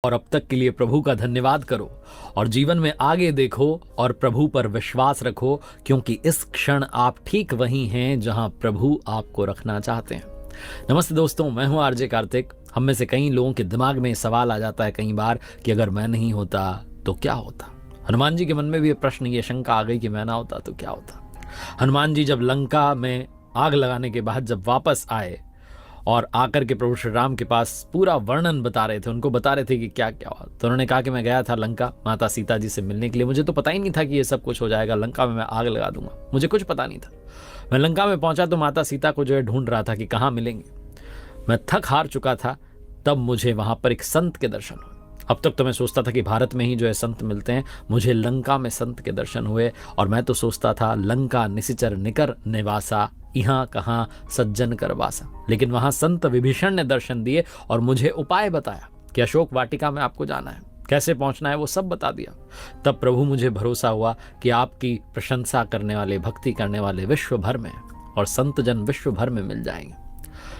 और अब तक के लिए प्रभु का धन्यवाद करो और जीवन में आगे देखो और प्रभु पर विश्वास रखो, क्योंकि इस क्षण आप ठीक वहीं हैं जहां प्रभु आपको रखना चाहते हैं। नमस्ते दोस्तों, मैं हूं आरजे कार्तिक। हम में से कई लोगों के दिमाग में सवाल आ जाता है कई बार कि अगर मैं नहीं होता तो क्या होता। हनुमान जी के मन में भी ये प्रश्न, ये शंका आ गई कि मैं ना होता तो क्या होता। हनुमान जी जब लंका में आग लगाने के बाद जब वापस आए और आकर के प्रभु श्री राम के पास पूरा वर्णन बता रहे थे, उनको बता रहे थे कि क्या क्या हुआ, तो उन्होंने कहा कि मैं गया था लंका माता सीता जी से मिलने के लिए। मुझे तो पता ही नहीं था कि ये सब कुछ हो जाएगा, लंका में मैं आग लगा दूंगा, मुझे कुछ पता नहीं था। मैं लंका में पहुंचा तो माता सीता को जो है ढूंढ रहा था कि कहाँ मिलेंगे। मैं थक हार चुका था, तब मुझे वहां पर एक संत के दर्शन हुए। अब तक तो मैं सोचता था कि भारत में ही जो है संत मिलते हैं, मुझे लंका में संत के दर्शन हुए। और मैं तो सोचता था लंका निशिचर निकर निवासा, यहाँ कहाँ सज्जन कर वासा। लेकिन वहां संत विभीषण ने दर्शन दिए और मुझे उपाय बताया कि अशोक वाटिका में आपको जाना है, कैसे पहुंचना है वो सब बता दिया। तब प्रभु मुझे भरोसा हुआ कि आपकी प्रशंसा करने वाले, भक्ति करने वाले विश्व भर में और संत जन विश्व भर में मिल जाएंगे।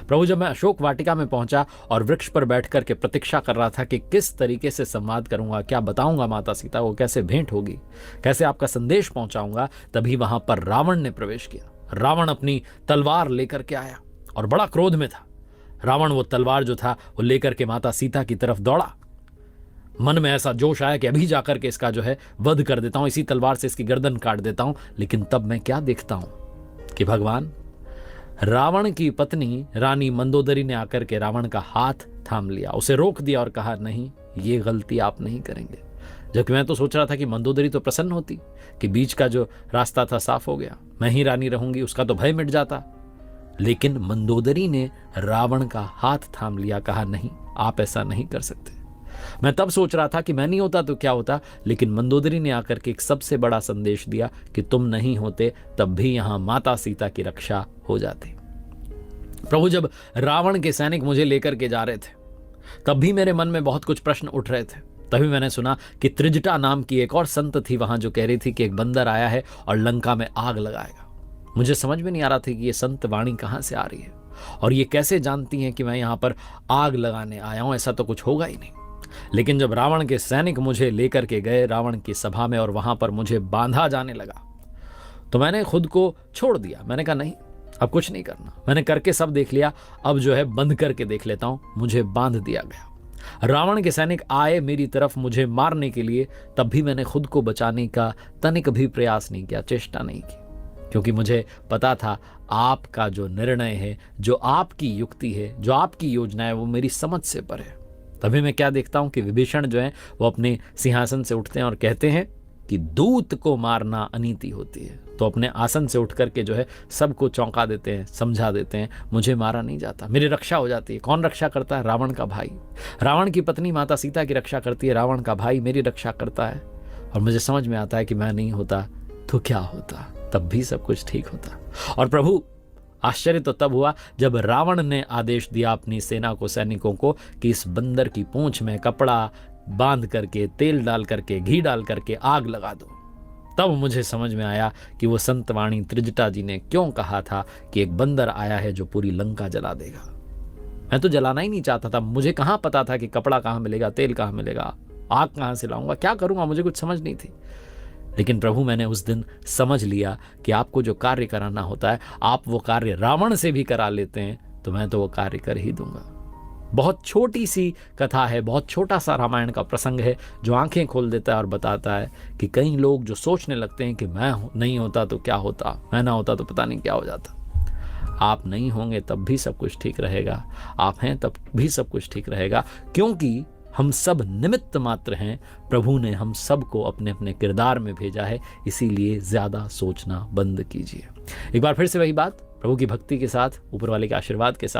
प्रभु जब मैं अशोक वाटिका में पहुंचा और वृक्ष पर बैठ करके प्रतीक्षा कर रहा था कि किस तरीके से संवाद करूंगा, क्या बताऊंगा माता सीता को, कैसे भेंट होगी, कैसे आपका संदेश पहुंचाऊंगा, तभी वहां पर रावण ने प्रवेश किया। रावण अपनी तलवार लेकर के आया और बड़ा क्रोध में था। रावण वो तलवार जो था वो लेकर के माता सीता की तरफ दौड़ा। मन में ऐसा जोश आया कि अभी जाकर के इसका जो है वध कर देता हूं, इसी तलवार से इसकी गर्दन काट देता हूं। लेकिन तब मैं क्या देखता हूं कि भगवान रावण की पत्नी रानी मंदोदरी ने आकर के रावण का हाथ थाम लिया, उसे रोक दिया और कहा, नहीं, ये गलती आप नहीं करेंगे। जबकि मैं तो सोच रहा था कि मंदोदरी तो प्रसन्न होती कि बीच का जो रास्ता था साफ हो गया, मैं ही रानी रहूंगी, उसका तो भय मिट जाता। लेकिन मंदोदरी ने रावण का हाथ थाम लिया, कहा, नहीं, आप ऐसा नहीं कर सकते। मैं तब सोच रहा था कि मैं नहीं होता तो क्या होता, लेकिन मंदोदरी ने आकर के एक सबसे बड़ा संदेश दिया कि तुम नहीं होते तब भी यहां माता सीता की रक्षा हो जाती। प्रभु जब रावण के सैनिक मुझे लेकर के जा रहे थे, तब भी मेरे मन में बहुत कुछ प्रश्न उठ रहे थे। तभी मैंने सुना कि त्रिजटा नाम की एक और संत थी वहां, जो कह रही थी कि एक बंदर आया है और लंका में आग लगाएगा। मुझे समझ में नहीं आ रहा था कि ये संत वाणी कहां से आ रही है और ये कैसे जानती हैं कि मैं यहां पर आग लगाने आया हूं। ऐसा तो कुछ होगा ही नहीं। लेकिन जब रावण के सैनिक मुझे लेकर के गए रावण की सभा में और वहां पर मुझे बांधा जाने लगा, तो मैंने खुद को छोड़ दिया। मैंने कहा, नहीं, अब कुछ नहीं करना, मैंने करके सब देख लिया, अब जो है बंद करके देख लेता हूं। मुझे बांध दिया गया। रावण के सैनिक आए मेरी तरफ मुझे मारने के लिए, तब भी मैंने खुद को बचाने का तनिक भी प्रयास नहीं किया, चेष्टा नहीं की, क्योंकि मुझे पता था आपका जो निर्णय है, जो आपकी युक्ति है, जो आपकी योजना है, वो मेरी समझ से परे है। तभी मैं क्या देखता हूं कि विभीषण जो है वो अपने सिंहासन से उठते हैं और कहते हैं कि दूत को मारना अनीति होती है। तो अपने आसन से उठ करके जो है सबको चौंका देते हैं, समझा देते हैं, मुझे मारा नहीं जाता, मेरी रक्षा हो जाती है। कौन रक्षा करता है? रावण का भाई। रावण की पत्नी माता सीता की रक्षा करती है, रावण का भाई मेरी रक्षा करता है। और मुझे समझ में आता है कि मैं नहीं होता तो क्या होता, तब भी सब कुछ ठीक होता। और प्रभु आश्चर्य तो तब हुआ जब रावण ने आदेश दिया अपनी सेना को, सैनिकों को, कि इस बंदर की पूंछ में कपड़ा बांध करके, तेल डाल करके, घी डाल करके आग लगा दो। तब मुझे समझ में आया कि वो संतवाणी त्रिजटा जी ने क्यों कहा था कि एक बंदर आया है जो पूरी लंका जला देगा। मैं तो जलाना ही नहीं चाहता था। मुझे कहां पता था कि कपड़ा कहां मिलेगा, तेल कहां मिलेगा, आग कहां से लाऊंगा, क्या करूंगा, मुझे कुछ समझ नहीं थी। लेकिन प्रभु, मैंने उस दिन समझ लिया कि आपको जो कार्य कराना होता है, आप वो कार्य रावण से भी करा लेते हैं, तो मैं तो वो कार्य कर ही दूंगा। बहुत छोटी सी कथा है, बहुत छोटा सा रामायण का प्रसंग है, जो आंखें खोल देता है और बताता है कि कई लोग जो सोचने लगते हैं कि मैं नहीं होता तो क्या होता, मैं ना होता तो पता नहीं क्या हो जाता। आप नहीं होंगे तब भी सब कुछ ठीक रहेगा, आप हैं तब भी सब कुछ ठीक रहेगा, क्योंकि हम सब निमित्त मात्र हैं। प्रभु ने हम सबको अपने अपने किरदार में भेजा है, इसीलिए ज्यादा सोचना बंद कीजिए। एक बार फिर से वही बात, प्रभु की भक्ति के साथ, ऊपर वाले के आशीर्वाद के साथ